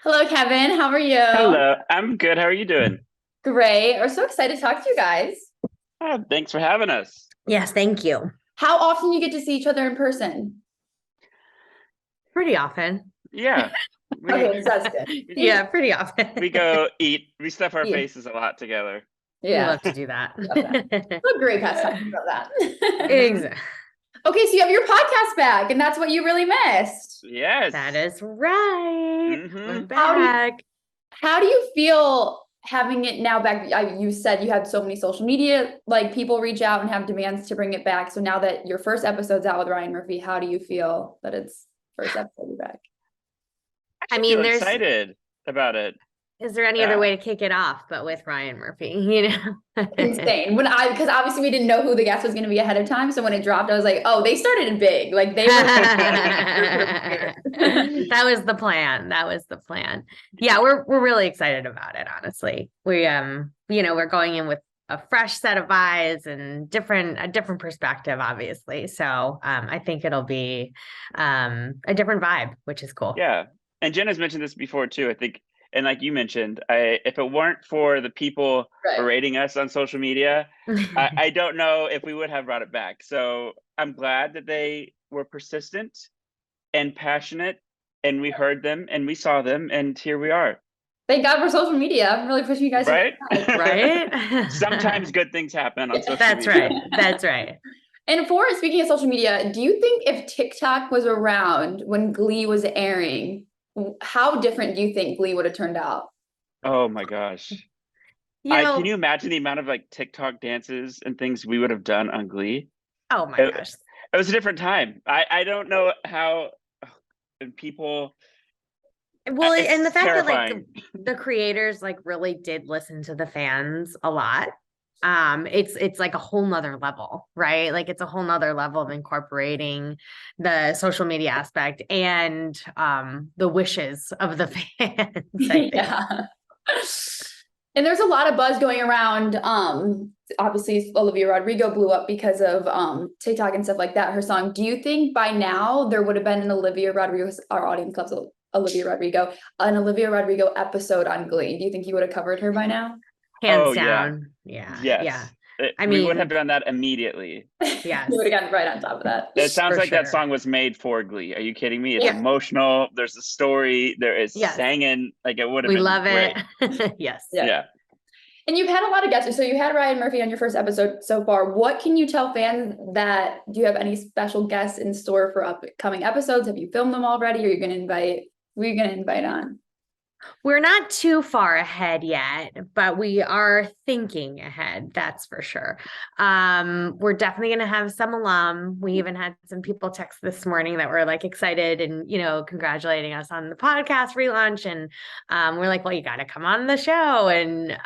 Hello, Kevin. How are you? Hello, I'm good. How are you doing? Great. We're so excited to talk to you guys. Thanks for having us. Yes, thank you. How often you get to see each other in person? Pretty often. Yeah, we Okay, so that's good. Yeah, pretty often. we go eat. We stuff our Yeah. faces a lot together. We Yeah. love to do that. Love that. What a great pastime about that. Mhm. Exactly. Okay, so you have your podcast back, and that's what you really missed. That Yes. is right. We're Hmm. How do you, back. how do you feel having it now back? You said you had so many social media, like people reach out and have demands to bring it back. So now that your first episode's out with Ryan Murphy, how do you feel that it's first episode back? I I feel mean, excited about it. is there any other Yeah. way to kick it off but with Ryan Murphy, you know? Insane. Because obviously we didn't know who the guest was going to be ahead of time. So when it dropped, I was like, oh, they started it big. Like they were. That was the plan. That was the plan. Yeah, we're really excited about it, honestly. We're going in with a fresh set of eyes and a different perspective, obviously. So I think it'll be a different vibe, which is cool. Yeah. And Jenna's mentioned this before too, I think. And like you mentioned, if it weren't for the people Right. berating us on social media, I don't know if we would have brought it back. So I'm glad that they were persistent and passionate, and we heard them and we saw them, and here we are. Thank God for social media. I'm really pushing you guys to Right? the side. Right? Sometimes good things happen on social That's media. right. That's right. And for speaking of social media, do you think if TikTok was around when Glee was airing, how different do you think Glee would have turned out? Oh my gosh. You I can know, you imagine the amount of like TikTok dances and things we would have done on Glee? oh my It, gosh. it was a different time. I don't know how and people Well, and the it's fact that like terrifying. the creators like really did listen to the fans a lot. It's like a whole nother level, right? Like it's a whole nother level of incorporating the social media aspect and the wishes of the fans, I think. Yeah. And there's a lot of buzz going around. Obviously Olivia Rodrigo blew up because of TikTok and stuff like that, her song. Do you think by now there would have been an Olivia Rodrigo, our audience loves Olivia Rodrigo, an Olivia Rodrigo episode on Glee? Do you think you would have covered her by now? Hands Oh yeah. down. Yeah. Yeah. Yes. I We would have mean, done that immediately. You yes, would have gotten right on top of that. It sounds for like that sure. song was made for Glee. Are you kidding me? It's Yeah. emotional. There's a story. There is Yes. singing. Like it would have We been love great. it. Yes. Yeah. Yeah. And you've had a lot of guests. So you had Ryan Murphy on your first episode so far. What can you tell fans that do you have any special guests in store for upcoming episodes? Have you filmed them already? Or are you going to invite, who are you going to invite on? We're not too far ahead yet, but we are thinking ahead, that's for sure. We're definitely going to have some alum. We even had some people text this morning that were like excited and, congratulating us on the podcast relaunch. And we're like, well, you got to come on the show. And,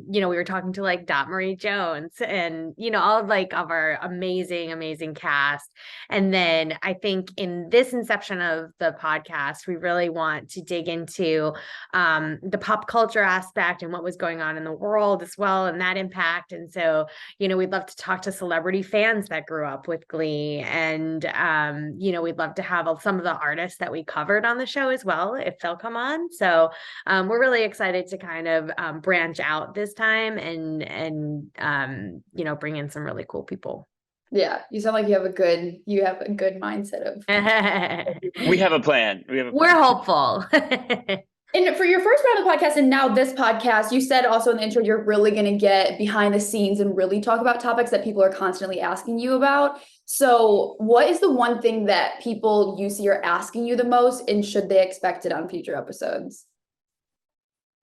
we were talking to like Dot Marie Jones and, all of like of our amazing, amazing cast. And then I think in this inception of the podcast, we really want to dig into the pop culture aspect and what was going on in the world as well, and that impact. And so, we'd love to talk to celebrity fans that grew up with Glee. And, we'd love to have some of the artists that we covered on the show as well, if they'll come on. So we're really excited to kind of branch out this time and bring in some really cool people. Yeah, you sound like you have a good mindset of. We have a plan. We have a plan. We're hopeful. And for your first round of the podcast and now this podcast, you said also in the intro, you're really going to get behind the scenes and really talk about topics that people are constantly asking you about. So what is the one thing that people you see are asking you the most, and should they expect it on future episodes?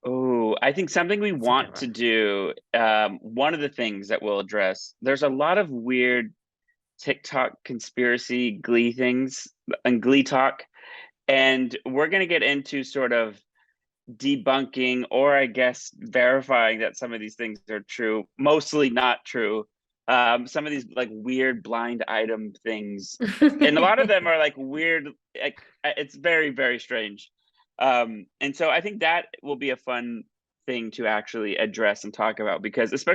Oh, I think something we That's a good want one. to do, one of the things that we'll address, there's a lot of weird TikTok conspiracy Glee things and Glee talk. And we're going to get into sort of debunking or I guess verifying that some of these things are true, mostly not true. Some of these like weird blind item things, and a lot of them are like weird. Like, it's very, very strange. And so I think that will be a fun thing to actually address and talk about because because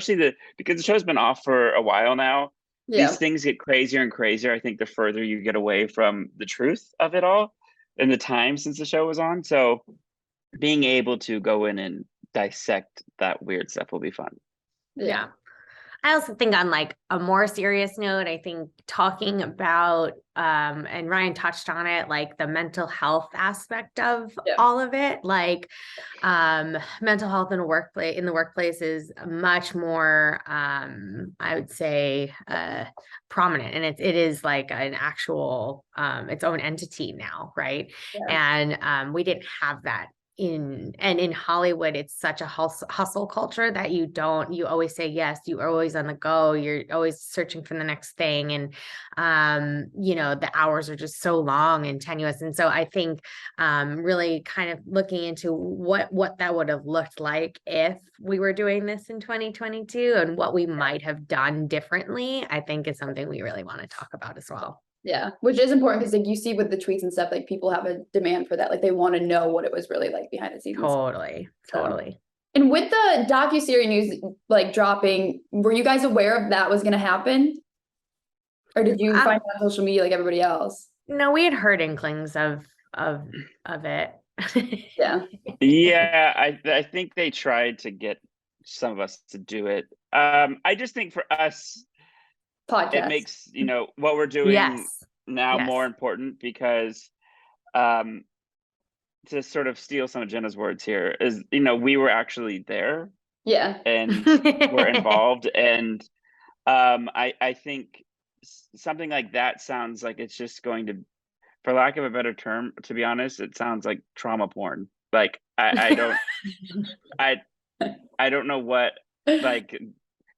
the show's been off for a while now. Yeah. These things get crazier and crazier. I think the further you get away from the truth of it all and the time since the show was on. So being able to go in and dissect that weird stuff will be fun. Yeah. I also think on like a more serious note, I think talking about, and Ryan touched on it, like the mental health aspect of all of it, like, mental health in the workplace is much more, I would say, prominent, and it is like an actual, its own entity now. Right. And, we didn't have that in Hollywood. It's such a hustle culture that you always say yes, you are always on the go, you're always searching for the next thing. And, the hours are just so long and tenuous. And so I think, really kind of looking into what that would have looked like if we were doing this in 2022 and what we might have done differently, I think is something we really want to talk about as well. Yeah, which is important because like you see with the tweets and stuff, like people have a demand for that. Like they want to know what it was really like behind the scenes. Totally. And with the docuseries news like dropping, were you guys aware of that was going to happen? Or did you find it on social media like everybody else? No, we had heard inklings of it. Yeah, I think they tried to get some of us to do it. I just think for us, podcast, it makes what we're doing now more important because to sort of steal some of Jenna's words here is we were actually there and we're involved, and I think something like that sounds like it's just going to, for lack of a better term, to be honest, it sounds like trauma porn. Like I don't I don't know what, like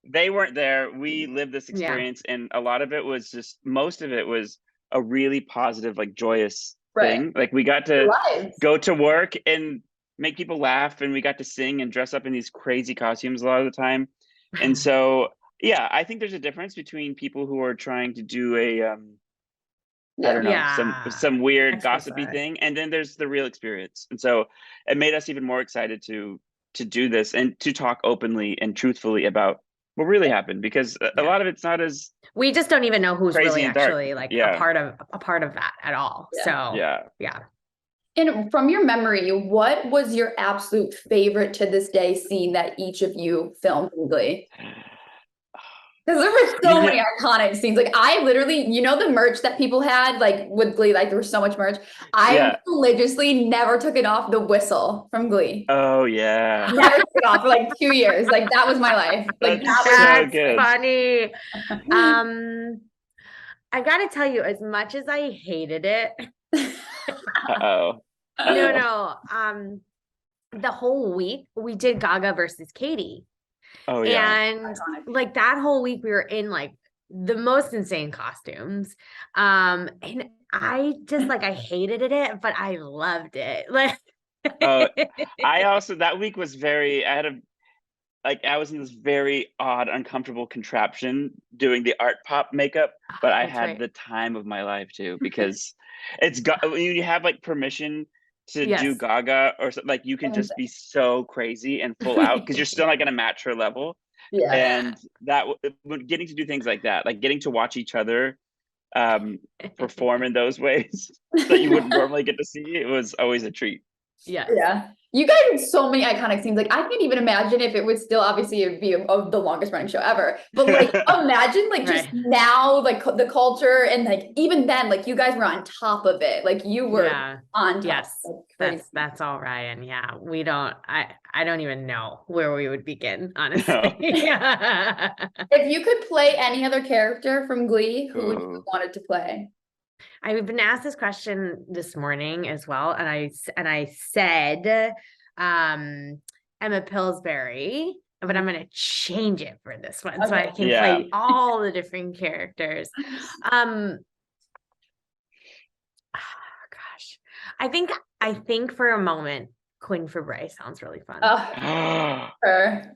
they weren't there. We lived this experience, and a lot of it was most of it was a really positive, like joyous thing. Like we got to go to work and make people laugh, and we got to sing and dress up in these crazy costumes a lot of the time. And so, yeah, I think there's a difference between people who are trying to do a, I don't know, some weird gossipy thing, and then there's the real experience. And so it made us even more excited to do this and to talk openly and truthfully about what really happened, because a lot of it's not as, we just don't even know who's really actually like a part of that at all. So yeah. And from your memory, what was your absolute favorite to this day scene that each of you filmed in Glee? Because there were so many iconic scenes. Like I literally, the merch that people had, like with Glee, like there was so much merch. I religiously never took it off, the whistle from Glee. Oh yeah. Never took it off for like 2 years. Like that was my life. Like that's so funny. I gotta tell you, as much as I hated it. No. The whole week we did Gaga versus Katie. Oh yeah. And like that whole week we were in like the most insane costumes. And I just like, I hated it, but I loved it. Like I also, that week was I was in this very odd, uncomfortable contraption doing the art pop makeup, but I had the time of my life too, because you have like permission to do Gaga or something, like you can just be so crazy and full out because you're still not going to match her level. And that getting to do things like that, like getting to watch each other perform in those ways that you wouldn't normally get to see, it was always a treat. You guys had so many iconic scenes. Like I can't even imagine if it was still, obviously it would be the longest running show ever, but like imagine like just now, like the culture, and like even then, like you guys were on top of it. Like you were on top. That's all, Ryan. Yeah, we don't, I don't even know where we would begin, honestly. No. If you could play any other character from Glee, who would you wanted to play? I've been asked this question this morning as well, and I said Emma Pillsbury, but I'm going to change it for this one so I can play all the different characters. Gosh, I think for a moment Quinn Fabray sounds really fun. Her.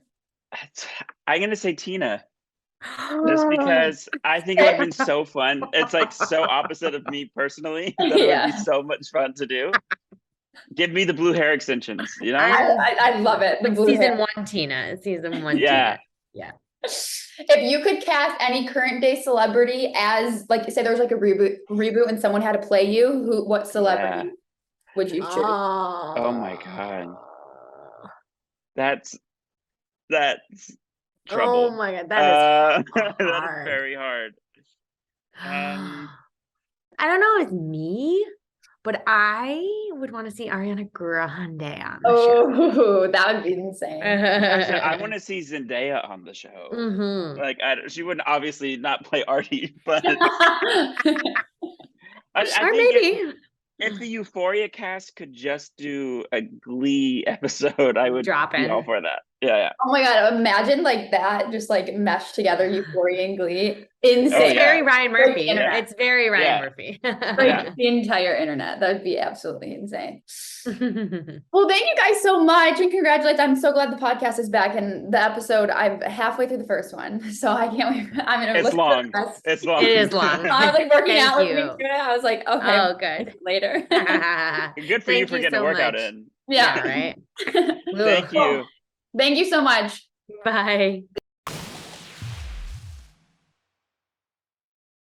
I'm going to say Tina. Just because I think it would have been so fun. It's like so opposite of me personally that it would be so much fun to do. Give me the blue hair extensions, I love it. The blue season hair. Season 1 Tina. Yeah. If you could cast any current day celebrity as, like, say there was like a reboot and someone had to play you, what celebrity? would you choose? Oh my God. That's trouble. Oh my God, that is that is hard. very hard. I don't know if it's me, but I would want to see Ariana Grande on the show. Oh, that would be insane. Actually, I want to see Zendaya on the show. Mhm. Like, she wouldn't obviously not play Artie, but I Or think maybe if the Euphoria cast could just do a Glee episode, I would drop be all in. for that. Yeah. Oh my God, imagine like that, just like meshed together, Euphoria and Glee. Insane. Oh, It's yeah. very Ryan Break the Murphy. internet. It's very Ryan Yeah. Murphy. Break Yeah. the entire internet. That would be absolutely insane. Well, Well, thank you guys so much and congratulations. I'm so glad the podcast is back and the episode, I'm halfway through the first one. So I can't wait. I'm going to It's listen long. to the rest. It's long. It is long. I was like working Thank out listening you. to it. I was like, okay, Oh, we'll good. listen later. Good for you Thank for you getting so a workout much. in. Yeah. Yeah, right. Thank you. Thank you so much. Bye.